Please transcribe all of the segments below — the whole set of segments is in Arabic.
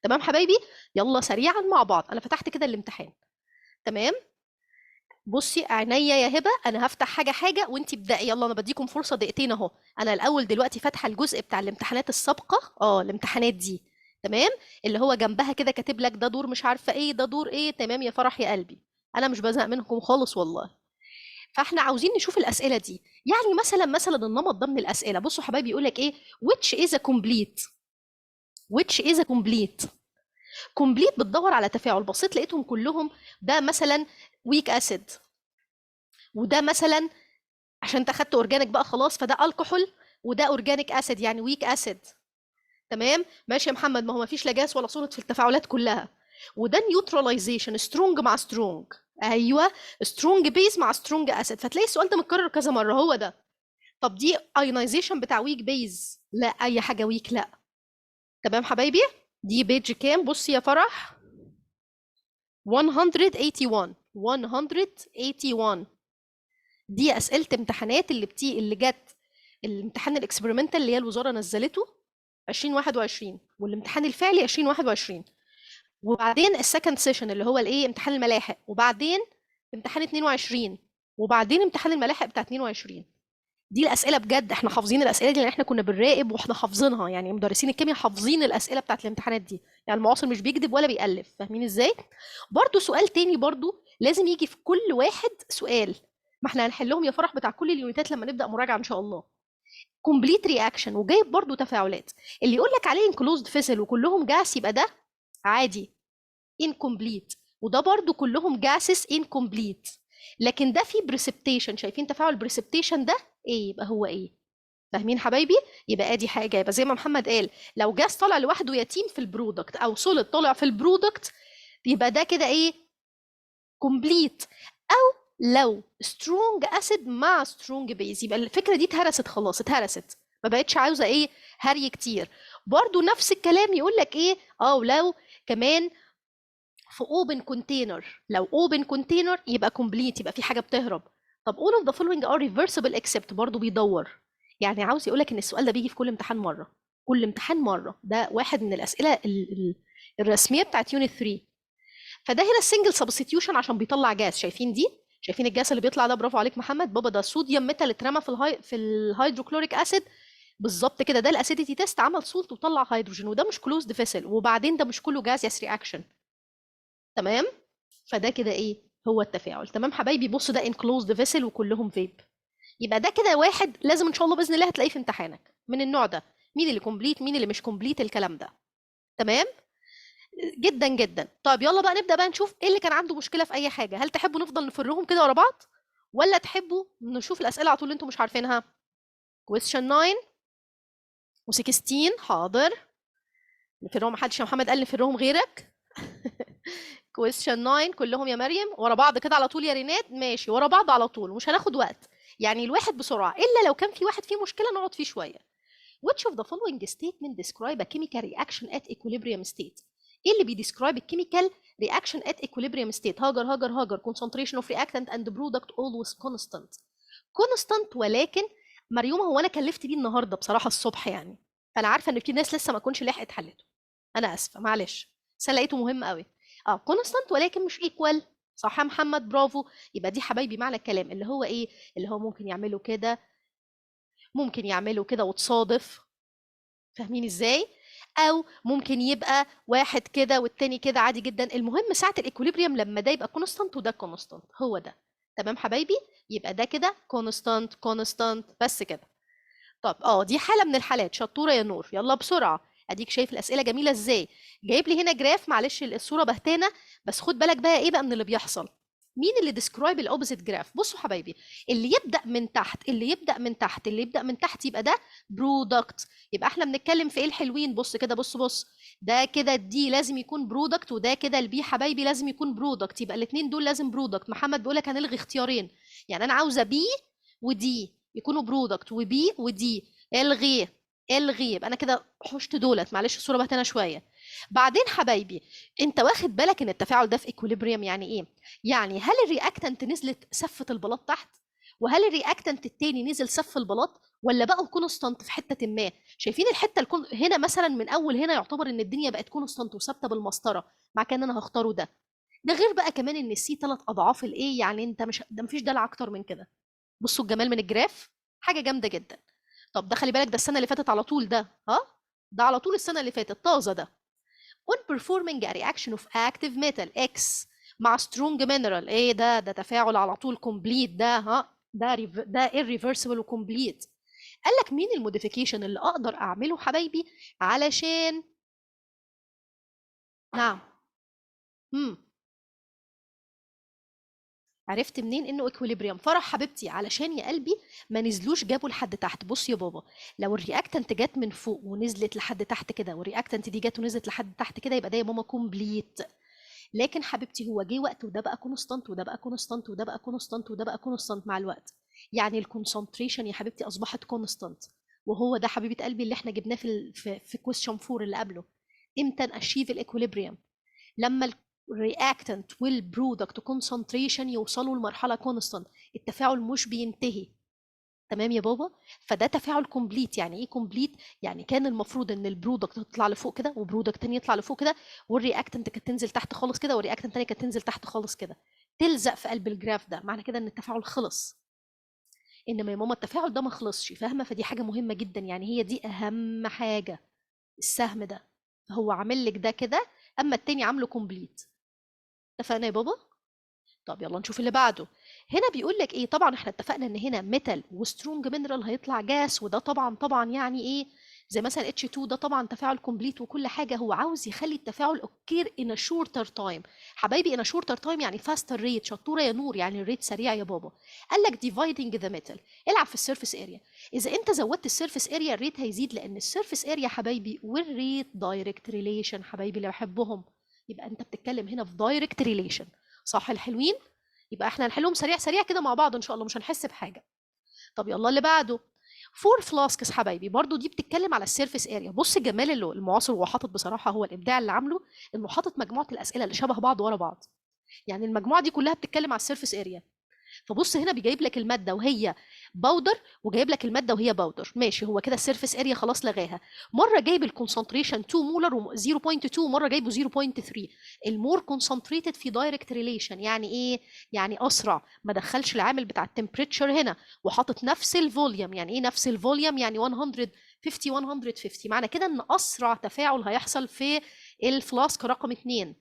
تمام حبايبي؟ يلا سريعا مع بعض، انا فتحت كده الامتحان. تمام. بصي عينيا يا هبه، انا هفتح حاجه حاجه وانتي ابدأي. يلا انا بديكم فرصه دقيقتين اهو. انا الاول دلوقتي فاتحه الجزء بتاع الامتحانات السابقه، الامتحانات دي. تمام. اللي هو جنبها كده كاتب لك ده دور مش عارفه ايه، ده دور ايه. تمام يا فرح يا قلبي، انا مش بزهق منكم خالص والله. فاحنا عاوزين نشوف الاسئله دي. يعني مثلا النمط ده من الاسئله. بصوا حبايبي، يقول لك ايه؟ which is a complete. which is a complete. complete بتدور على تفاعل بسيط، لقيتهم كلهم. ده مثلا weak acid، وده مثلا عشان انت خدت اورجانيك بقى خلاص، فده الكحول، وده اورجانيك اسيد يعني ويك اسيد. تمام ماشي يا محمد، ما هو ما فيش لا جاس ولا صولة في التفاعلات كلها. وده نيوتراليزيشن، سترونج مع سترونج. ايوه، سترونج بيز مع سترونج اسيد. فتلاقي السؤال ده متكرر كذا مره، هو ده. طب دي ايونايزيشن بتاع ويك بيز؟ لا، اي حاجه ويك لا. تمام حبايبي. دي بيج كام؟ بصي يا فرح، 181. 181 دي اسئله امتحانات اللي جت. الامتحان الاكسبيرمنتال اللي هي الوزاره نزلته 2021، والامتحان الفعلي 2021. وبعدين السكند سيشن اللي هو الايه، امتحان الملاحق، وبعدين امتحان 22، وبعدين امتحان الملاحق بتاع 22. دي الاسئله بجد، احنا حافظين الاسئله دي لان احنا كنا بنراقب واحنا حافظينها. يعني مدرسين الكيمياء حافظين الاسئله بتاعت الامتحانات دي. يعني المعاصر مش بيكذب ولا بيألف، فاهمين ازاي؟ برضو سؤال تاني، برضو لازم يجي في كل واحد سؤال. ما احنا هنحلهم يا فرح بتاع كل اليونتات لما نبدأ مراجعة ان شاء الله. كومبليت رياكشن، وجايب برضو تفاعلات. اللي يقول لك عليه انكلوزد فيسل وكلهم جاس يبقى ده عادي incomplete. وده برضو كلهم gases incomplete. لكن ده فيه بريسبتيشن، شايفين تفاعل بريسبتيشن ده ايه؟ يبقى هو ايه؟ فاهمين حبايبي؟ يبقى ادي حاجه. يبقى زي ما محمد قال، لو جاس طالع لوحده يتيم في البرودكت، او سوليد طالع في البرودكت، يبقى ده كده ايه؟ كومبليت. او لو سترونج اسيد مع سترونج بيز، يبقى الفكره دي اتهرست خلاص، اتهرست. ما بقتش عاوزه ايه؟ هري كتير. برضو نفس الكلام يقول لك ايه؟ ولو كمان في اوبن كونتينر. لو اوبن كونتينر يبقى كومبليت، يبقى في حاجه بتهرب. طب all of the following are reversible except، برضو بيدور. يعني عاوز يقول لك ان السؤال ده بيجي في كل امتحان مره. كل امتحان مره. ده واحد من الاسئله الرسميه بتاعت يونت 3. فده هنا السنجل سبستيوشن عشان بيطلع جاز. شايفين دي؟ شايفين الجاز اللي بيطلع ده؟ برافو عليك محمد بابا، ده صوديوم ميتال اترمى في الهيدروكلوريك اسيد. بالظبط كده، ده الاسيديتي تيست، عمل سولت وطلع هيدروجين، وده مش كلوزد فيسل. وبعدين ده مش كله جاز يس رياكشن. تمام. فده كده ايه؟ هو التفاعل. تمام حبايبي، بص ده انكلوزد فيسل وكلهم فيب. يبقى ده كده واحد لازم ان شاء الله باذن الله هتلاقيه في امتحانك من النوع ده. مين اللي كومبليت، مين اللي مش كومبليت، الكلام ده. تمام جدا جدا. طيب يلا بقى نبدأ بقى نشوف ايه اللي كان عنده مشكلة في اي حاجة. هل تحبوا نفضل نفرهم كده ورا بعض، ولا تحبوا نشوف الأسئلة على طول اللي انتم مش عارفينها؟ question 9 و16 حاضر. نفرهم؟ محدش يا محمد قال نفرهم غيرك. question 9 كلهم يا مريم ورا بعض كده على طول يا ريناد. ماشي ورا بعض على طول، مش هناخد وقت. يعني الواحد بسرعة، إلا لو كان في واحد فيه مشكلة نقعد فيه شوية. Which of the following statement describe a chemical reaction at equilibrium state؟ ايه اللي بيديسكرايب الكيميكال reaction at equilibrium state؟ هاجر concentration of reactant and product always constant. ولكن مريومه، هو انا كلفت بيه النهارده بصراحه الصبح يعني، فانا عارفه ان في ناس لسه ما تكونش لحقت حلته. انا اسفه معلش، بس أنا لقيته مهم قوي. constant ولكن مش equal. صح يا محمد برافو. يبقى دي حبايبي معنى الكلام اللي هو ايه؟ اللي هو ممكن يعملوا كده، ممكن يعملوا كده وتصادف. فاهمين ازاي؟ او ممكن يبقى واحد كده والتاني كده عادي جدا. المهم ساعه الايكوليبريم لما ده يبقى كونستانت وده كونستانت، هو ده. تمام حبايبي. يبقى ده كده كونستانت بس كده. طب دي حاله من الحالات. شطوره يا نور، يلا بسرعه. اديك شايف الاسئله جميله ازاي. جايب لي هنا جراف، معلش الصوره بهتانه، بس خد بالك بقى ايه بقى من اللي بيحصل. مين اللي ديسكرايب الاوبوزيت جراف؟ بصوا حبايبي، اللي يبدا من تحت يبقى ده برودكت. يبقى احنا بنتكلم في ايه الحلوين؟ بص كده، بص. ده كده الدي لازم يكون برودكت، وده كده البي حبايبي لازم يكون برودكت. يبقى الاثنين دول لازم برودكت. محمد بيقول لك هنلغي اختيارين. يعني انا عاوزه بي ودي يكونوا برودكت، وبي ودي الغي. يبقى انا كده حشت دولت. معلش الصوره بهتانه شويه. بعدين حبايبي، انت واخد بالك ان التفاعل ده في ايكوليبريم؟ يعني ايه؟ يعني هل الرياكتنت نزلت سفت البلاط تحت، وهل الرياكتنت التاني نزل سف البلاط ولا بقوا كونستانت في حته ما؟ شايفين الحته هنا مثلا من اول هنا يعتبر ان الدنيا بقت كونستانت وثابته بالمسطره، مع كان انا هختاره ده غير بقى كمان ان السي 3 اضعاف الايه، يعني انت مش ده مفيش دلع اكتر من كده. بصوا الجمال من الجراف، حاجه جامده جدا. طب ده خلي بالك ده السنه اللي فاتت على طول، ده على طول السنه اللي فاتت طازه ده. on performing a reaction of active metal X مع strong mineral، ايه ده تفاعل على طول complete ده irreversible وكمبليت. قال لك مين الموديفيكيشن اللي اقدر اعمله حبايبي علشان نعم عرفت منين انه equilibrium؟ فرح حبيبتي علشان يا قلبي ما نزلوش جابوا لحد تحت. بص يا بابا، لو الرياكتنت جت من فوق ونزلت لحد تحت كده، والرياكتنت دي جت ونزلت لحد تحت كده، يبقى ده يا ماما كومبليت. لكن حبيبتي هو جه وقت وده بقى كونستانت وده بقى كونستانت وده بقى كونستانت وده بقى كونستانت مع الوقت، يعني الكونسنتريشن يا حبيبتي اصبحت كونستانت. وهو ده حبيبه قلبي اللي احنا جبناه في كويستشن 4 اللي قبله. امتى اشيف الاكوليبريم؟ لما الرياكتنت والبرودكت كونسنتريشن يوصلوا لمرحله كونستانت، التفاعل مش بينتهي. تمام يا بابا؟ فده تفاعل كومبليت. يعني ايه كومبليت؟ يعني كان المفروض ان البرودكت تطلع لفوق كده وبرودكت تاني يطلع لفوق كده، والرياكتنت كانت تنزل تحت خالص كده، والرياكتنت تاني كانت تنزل تحت خالص كده، تلزق في قلب الجراف ده، معنى كده ان التفاعل خلص. انما يا ماما التفاعل ده ما خلصش، فاهمه؟ فدي حاجه مهمه جدا، يعني هي دي اهم حاجه، السهم ده هو عامل لك ده كده، اما التاني عامله كومبليت. اتفقنا يا بابا؟ طب يلا نشوف اللي بعده. هنا بيقول لك ايه؟ طبعا احنا اتفقنا ان هنا ميتال وسترونج مينرال هيطلع جاس، وده طبعا يعني ايه، زي مثلا H2 ده طبعا تفاعل كومبليت وكل حاجه. هو عاوز يخلي التفاعل اوكير ان شورتر تايم. حبايبي ان شورتر تايم يعني فاستر ريت، شطوره يا نور، يعني الريت سريع يا بابا. قال لك ديفايدنج ذا ميتال، العب في السيرفيس اريا. اذا انت زودت السيرفيس اريا الريت هيزيد، لان السيرفيس اريا حبايبي والريت دايركت ريليشن حبايبي اللي بحبهم. يبقى انت بتتكلم هنا في دايركت ريليشن، صح الحلوين؟ يبقى احنا هنحلهم سريع سريع كده مع بعض ان شاء الله، مش هنحس بحاجه. طب يلا اللي بعده. فور فلاسكس حبايبي، برضو دي بتتكلم على السيرفيس اريا. بص جمال المعاصر هو حاطط، بصراحه هو الابداع اللي عامله، انه حاطط مجموعه الاسئله اللي شبه بعض ورا بعض، يعني المجموعه دي كلها بتتكلم على السيرفيس اريا. فبص هنا بيجيب لك الماده وهي باودر، وجايب لك الماده وهي باودر، ماشي، هو كده السيرفيس اريا خلاص لغاها. مره جايب الكونسنتريشن 2 مولر و 0.2، ومره جايبه 0.3. المور كونسنتريتد في دايركت ريليشن، يعني ايه؟ يعني اسرع، ما دخلش العامل بتاع التمبريتشر هنا، وحاطط نفس الفوليوم. يعني ايه نفس الفوليوم؟ يعني 150 150، معنى كده ان اسرع تفاعل هيحصل في الفلاسك رقم 2.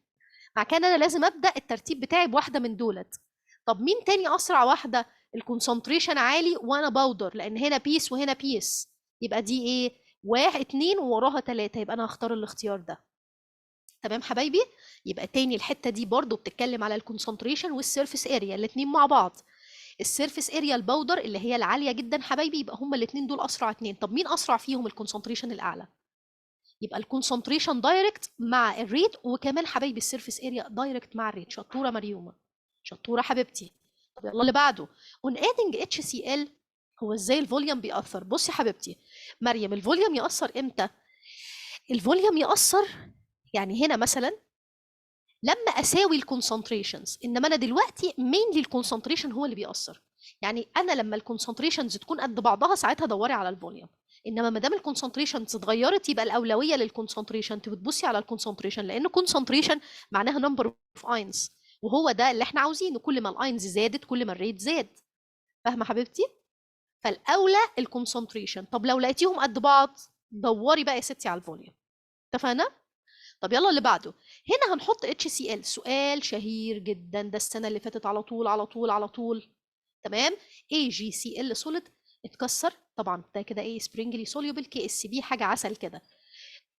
مع كده انا لازم ابدا الترتيب بتاعي بواحده من دولت. طب مين تاني اسرع واحده؟ الكونسنتريشن عالي وانا باودر، لان هنا بيس وهنا بيس، يبقى دي ايه؟ واحد اتنين ووراها تلاته، يبقى انا هختار الاختيار ده. تمام حبايبي؟ يبقى تاني الحته دي برضو بتتكلم على الكونسنتريشن والسيرفيس اريا الاتنين مع بعض. السيرفيس اريا الباودر اللي هي العاليه جدا حبايبي، يبقى هما الاتنين دول اسرع اتنين. طب مين اسرع فيهم؟ الكونسنتريشن الاعلى. يبقى الكونسنتريشن دايركت مع الريت، وكمان حبايبي السيرفيس اريا دايركت مع الريت. شطوره مريومه، شطوره حبيبتي. طب يلا اللي بعده. on adding HCl، هو ازاي الفوليوم بيأثر؟ بصي حبيبتي مريم، الفوليوم يأثر امتى؟ الفوليوم يأثر يعني هنا مثلا لما اساوي الكونسنتريشنز، انما انا دلوقتي مينلي الكونسنتريشن هو اللي بيأثر. يعني انا لما الكونسنتريشنز تكون قد بعضها ساعتها دوري على الفوليوم، انما ما دام الكونسنتريشنز اتغيرت يبقى الاولويه للكونسنتريشن. انت بتبصي على الكونسنتريشن لان كونسنتريشن معناها نمبر اوف اينز، وهو ده اللي احنا عاوزينه، كل ما الاينز زادت كل ما الريت زاد. فاهمه حبيبتي؟ فالاولى الكونسنتريشن. طب لو لقيتيهم قد بعض دوري بقى يا ستي على الفوليوم. اتفقنا؟ طب يلا اللي بعده. هنا هنحط HCl، سؤال شهير جدا ده السنة اللي فاتت على طول على طول على طول. تمام. AgCl سوليد اتكسر طبعا، ده كده ايه؟ سبرينجلي سوليوبل KSB، حاجة عسل كده.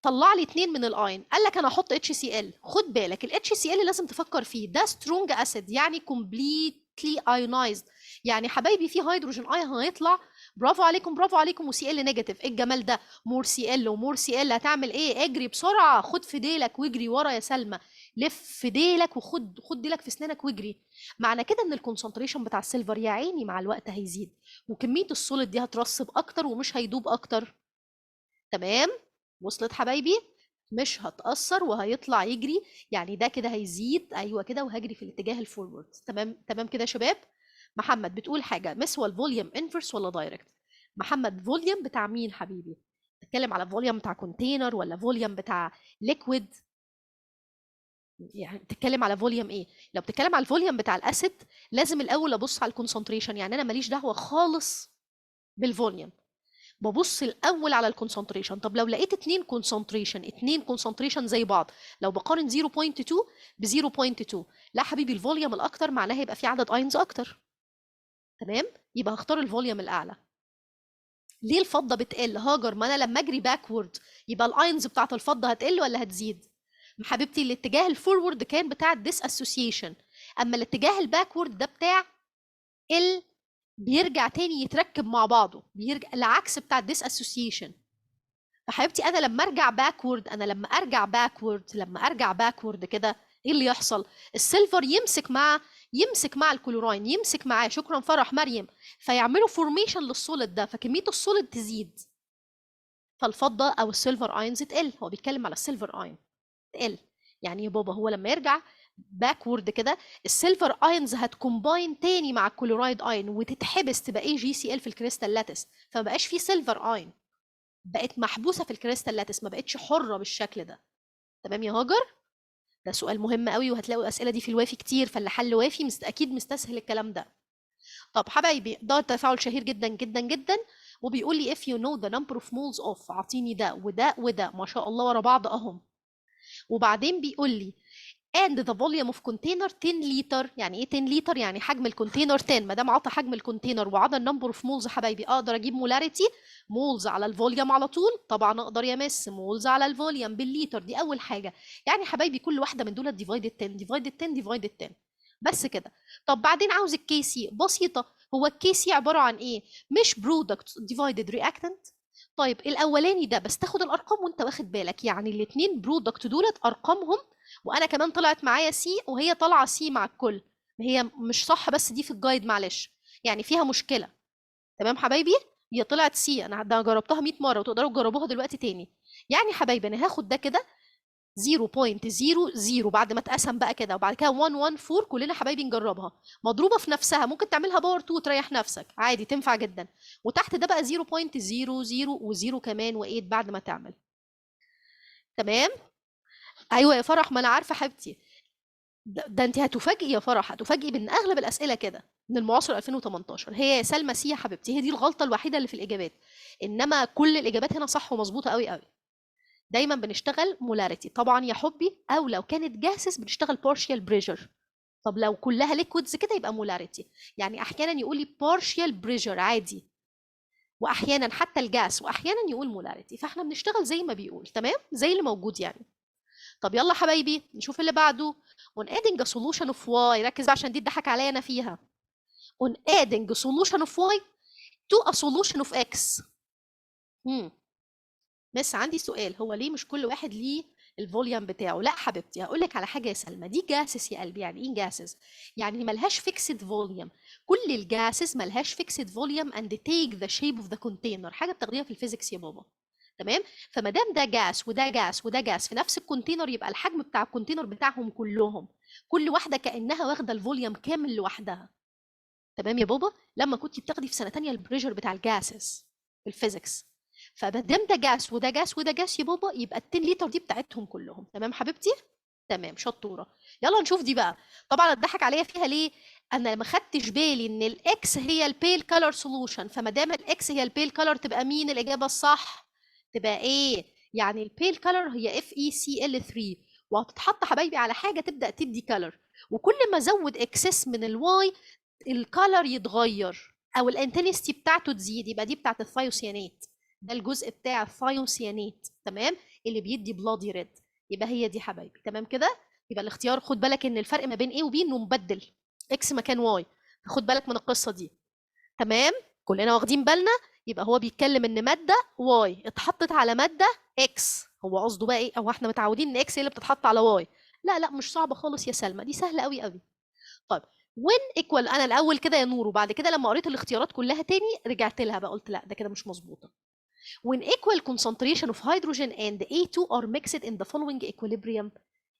طلع لي اتنين من الاين، قال لك انا هحط HCl. خد بالك ال HCl لازم تفكر فيه، ده سترونج اسيد يعني كومبليتلي ايونايزد. يعني حبايبي فيه هيدروجين ايون هيطلع، برافو عليكم برافو عليكم، وسي ال نيجاتيف. ايه الجمال ده؟ مور سي ال ومور سي ال، هتعمل ايه؟ اجري بسرعه، خد في ديلك واجري ورا يا سلمى. لف في ديلك خد ديلك في اسنانك واجري. معنى كده ان الكونسنتريشن بتاع السيلفر يا عيني مع الوقت هيزيد، وكميه السوليد دي هترسب اكتر ومش هيدوب اكتر. تمام؟ وصلت حبايبي؟ مش هتأثر وهيطلع يجري، يعني ده كده هيزيد، ايوه كده، وهجري في الاتجاه الفورورد. تمام تمام كده يا شباب؟ محمد بتقول حاجه مس، هو الفوليوم انفرس ولا دايركت؟ محمد فوليوم بتاع مين حبيبي؟ بتتكلم على فوليوم بتاع كونتينر ولا فوليوم بتاع ليكويد؟ يعني بتتكلم على فوليوم ايه؟ لو بتتكلم على الفوليوم بتاع الاسيد لازم الاول ابص على الكونسنتريشن، يعني انا ماليش دعوه خالص بالفوليوم، ببص الاول على الكونسنتريشن. طب لو لقيت اتنين كونسنتريشن زي بعض، لو بقارن 0.2 ب 0.2، لا حبيبي الفوليوم الاكتر معناها يبقى في عدد اينز اكتر. تمام، يبقى هختار الفوليوم الاعلى. ليه الفضه بتقل هاجر؟ ما انا لما اجري باكورد يبقى الاينز بتاعت الفضه هتقل ولا هتزيد؟ حبيبتي الاتجاه الفورورد كان بتاع الديس اسوسيشن، اما الاتجاه الباكورد ده بتاع ال بيرجع تاني يتركب مع بعضه، بيرجع العكس بتاع الديس اسوسيشن. فحبيبتي انا لما ارجع باكورد، لما ارجع باكورد كده ايه اللي يحصل؟ السيلفر يمسك مع الكلوراين، يمسك معاه، شكرا فرح مريم، فيعملوا فورميشن للسوليد ده، فكميه السوليد تزيد، فالفضه او السيلفر اينز تقل. هو بيتكلم على السيلفر اين تقل. يعني يا بابا هو لما يرجع باكورد كده السيلفر اينز هتكومباين تاني مع الكلورايد اين وتتحبس، تبقى ايه جي سي ال في الكريستال لاتس، فما بقاش فيه سيلفر اين، بقت محبوسه في الكريستال لاتس، ما بقتش حره بالشكل ده. تمام يا هاجر؟ ده سؤال مهم قوي، وهتلاقوا الاسئله دي في الوافي كتير، فاللي حل وافي اكيد مستسهل الكلام ده. طب حبايبي ده تفاعل شهير جدا جدا جدا، وبيقول لي if you know the number of moles of، اعطيني ده وده وده ما شاء الله ورا بعض اهم، وبعدين بيقول لي and the volume of container 10 لتر. يعني ايه 10 لتر؟ يعني حجم الكونتينر 10. ما دام عطى حجم الكونتينر وعطى النمبر اوف مولز حبايبي، اقدر اجيب مولاريتي، مولز على الفوليوم على طول. طبعا اقدر يا مس مولز على الفوليوم بالليتر، دي اول حاجه. يعني حبايبي كل واحده من دول ديفايدد 10 ديفايدد 10 ديفايدد 10، بس كده. طب بعدين عاوز الكي سي، بسيطه، هو الكي سي عباره عن ايه؟ مش برودكت ديفايدد رياكتنت. طيب الاولاني ده بس تاخد الارقام وانت واخد بالك، يعني الاثنين برودكت دولت ارقامهم، وانا كمان طلعت معايا سي وهي طالعه سي مع الكل، هي مش صح بس دي في الجايد معلش، يعني فيها مشكله. تمام حبايبي؟ هي طلعت سي، انا ده جربتها 100 مره وتقدروا تجربوها دلوقتي تاني. يعني حبايبي انا هاخد ده كده 0.00 بعد ما اتقسم بقى كده، وبعد كده 114، كلنا حبايبي نجربها، مضروبه في نفسها، ممكن تعملها باور 2 تريح نفسك عادي، تنفع جدا. وتحت ده بقى 0.00 و0 كمان و8 بعد ما تعمل. تمام. ايوه يا فرح، ما انا عارفه حبيبتي. ده انت هتفاجئي يا فرح، هتفاجئي بان اغلب الاسئله كده من المعاصر 2018. هي يا سلمى سي يا حبيبتي، هي دي الغلطه الوحيده اللي في الاجابات، انما كل الاجابات هنا صح ومظبوطه قوي قوي. دايما بنشتغل مولاريتي طبعا يا حبي، او لو كانت جاسس بنشتغل بارشيال بريشر. طب لو كلها ليكويدز كده يبقى مولاريتي. يعني احيانا يقول لي بارشيال بريشر عادي، واحيانا حتى الجاس، واحيانا يقول مولاريتي، فاحنا بنشتغل زي ما بيقول، تمام، زي اللي موجود يعني. طب يلا حبايبي نشوف اللي بعده. on adding a solution of y، ركز بقى عشان دي اتضحك عليا انا فيها. on adding a solution of y to a solution of x. بس عندي سؤال، هو ليه مش كل واحد ليه الفوليوم بتاعه؟ لا حبيبتي هقول لك على حاجه يا سلمى، دي جاسس يا قلبي. يعني ايه جاسس؟ يعني ملهاش فيكسد فوليوم. كل الجاسس ملهاش فيكسد فوليوم and take the shape of the container، حاجه بتاخديها في الفيزيكس يا بابا. تمام. فما دام ده جاس وده جاس وده جاس في نفس الكونتينر، يبقى الحجم بتاع الكونتينر بتاعهم كلهم، كل واحده كانها واخده الفوليوم كامل لوحدها. تمام يا بابا؟ لما كنت بتاخدي في سنه تانية البريشر بتاع الجاسس في الفيزيكس، فمادام ده جاس وده جاس وده جاس يا بابا، يبقى ال 10 لتر دي بتاعتهم كلهم. تمام حبيبتي؟ تمام شطوره. يلا نشوف دي بقى. طبعا اتضحك عليا فيها ليه؟ انا ما خدتش بالي ان الاكس هي البيل كلر سولوشن، فما دام الاكس هي البيل كلر تبقى مين الاجابه الصح؟ تبقى ايه؟ يعني البيل كلر هي اف اي سي ال 3، وهتتحط حبايبي على حاجه تبدا تدي كلر، وكل ما ازود اكسس من الواي الكالر يتغير او الانتنستي بتاعته تزيد، يبقى دي بتاعت الثايوسيانات، ده الجزء بتاع الثايوسيانات، تمام، اللي بيدي بلادي ريد، يبقى هي دي حبايبي. تمام كده؟ يبقى الاختيار، خد بالك ان الفرق ما بين ايه وبي انه مبدل، اكس مكان واي، خد بالك من القصه دي. تمام، كلنا واخدين بالنا. يبقى هو بيتكلم ان ماده واي اتحطت على ماده اكس، هو قصده بقى ايه؟ او احنا متعودين ان اكس هي اللي بتتحط على واي. لا لا مش صعبه خالص يا سلمى، دي سهله قوي قوي. طيب when equal، انا الاول كده يا نور، وبعد كده لما قريت الاختيارات كلها تاني رجعت لها بقى قلت لا ده كده مش مظبوطه. when equal concentration of hydrogen and A2 are mixed in the following equilibrium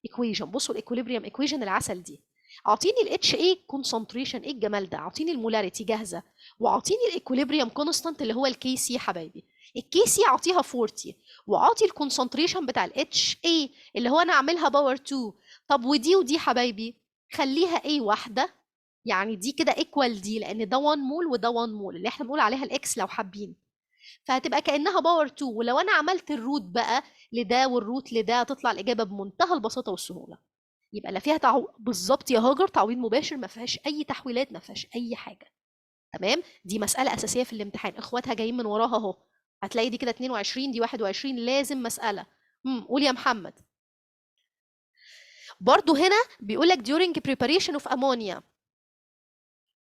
equation. بصوا الايكوليبريم equation العسل دي، اعطيني الاتش اي كونسنتريشن، ايه الجمال ده، اعطيني المولاريتي جاهزه، واعطيني الايكوليبريم كونستانت اللي هو الكي سي حبايبي. الكي سي اعطيها 40، واعطي الكونسنتريشن بتاع الاتش اي اللي هو انا اعملها باور 2. طب ودي ودي حبايبي خليها اي واحده، يعني دي كده ايكوال دي، لان ده 1 مول وده 1 مول اللي احنا بنقول عليها الاكس لو حابين، فهتبقى كانها باور 2. ولو انا عملت الروت بقى لده والروت لده تطلع الاجابه بمنتهى البساطه والسهوله. يبقى لا فيها بالظبط يا هاجر تعويض مباشر، ما فيهاش اي تحويلات، ما فيهاش اي حاجه. تمام، دي مساله اساسيه في الامتحان، اخواتها جايين من وراها اهو. هتلاقي دي كده 22 دي 21 لازم مساله. قول يا محمد. برضو هنا بيقول لك during preparation of ammonia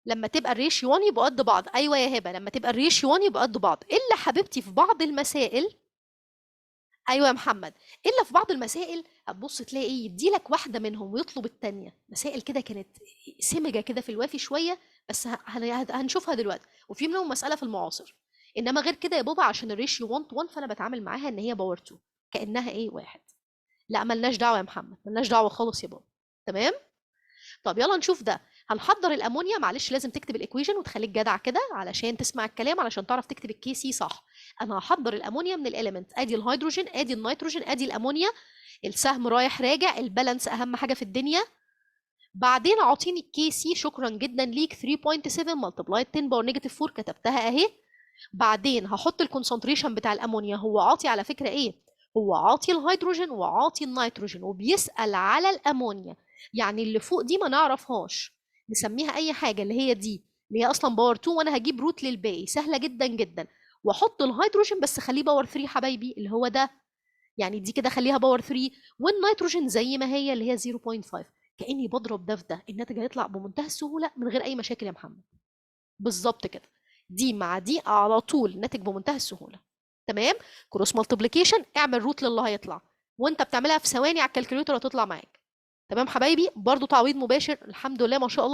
لما تبقى الريشيو 1 يبقى قد بعض. ايوه يا هبه، لما تبقى الريشيو 1 يبقى قد بعض، الا حبيبتي في بعض المسائل. ايوه يا محمد، الا في بعض المسائل هتبص تلاقي ايه، يديلك واحده منهم ويطلب الثانيه. مسائل كده كانت سمجه كده في الوافي شويه، بس هنشوفها دلوقتي، وفي منهم مساله في المعاصر. انما غير كده يا بابا عشان الريشيو 1 to 1 فانا بتعامل معاها ان هي باور 2 كانها ايه واحد. لا ملناش دعوه يا محمد، ملناش دعوه خالص يا بابا. تمام. طب يلا نشوف ده. هنحضر الامونيا، معلش لازم تكتب الايكويشن وتخليك جدع كده علشان تسمع الكلام علشان تعرف تكتب الكي سي صح. انا هحضر الامونيا من الاليمنت، ادي الهيدروجين ادي النيتروجين ادي الامونيا، السهم رايح راجع، البالانس اهم حاجه في الدنيا. بعدين اعطيني الكي سي، شكرا جدا ليك، 3.7 ملتبلاي 10 باور نيجاتيف 4 كتبتها اهي. بعدين هحط الكونسنتريشن بتاع الامونيا، هو عاطي على فكره ايه، هو عاطي الهيدروجين وعاطي النيتروجين وبيسأل على الامونيا، يعني اللي فوق دي ما نعرفهاش، نسميها اي حاجه اللي هي دي اللي هي اصلا باور 2، وانا هجيب روت للباقي سهله جدا جدا. واحط الهيدروجين بس خليه باور 3 حبايبي اللي هو ده، يعني دي كده خليها باور 3، والنيتروجين زي ما هي اللي هي 0.5. كاني بضرب ده في ده، الناتج هيطلع بمنتهى السهوله من غير اي مشاكل يا محمد. بالظبط كده، دي مع دي على طول ناتج بمنتهى السهوله. تمام. كروس مالتيبليكيشن، اعمل روت للي هيطلع، وانت بتعملها في ثواني على الكالكوليتر هتطلع معاك. تمام حبايبي، برضو تعويض مباشر الحمد لله ما شاء الله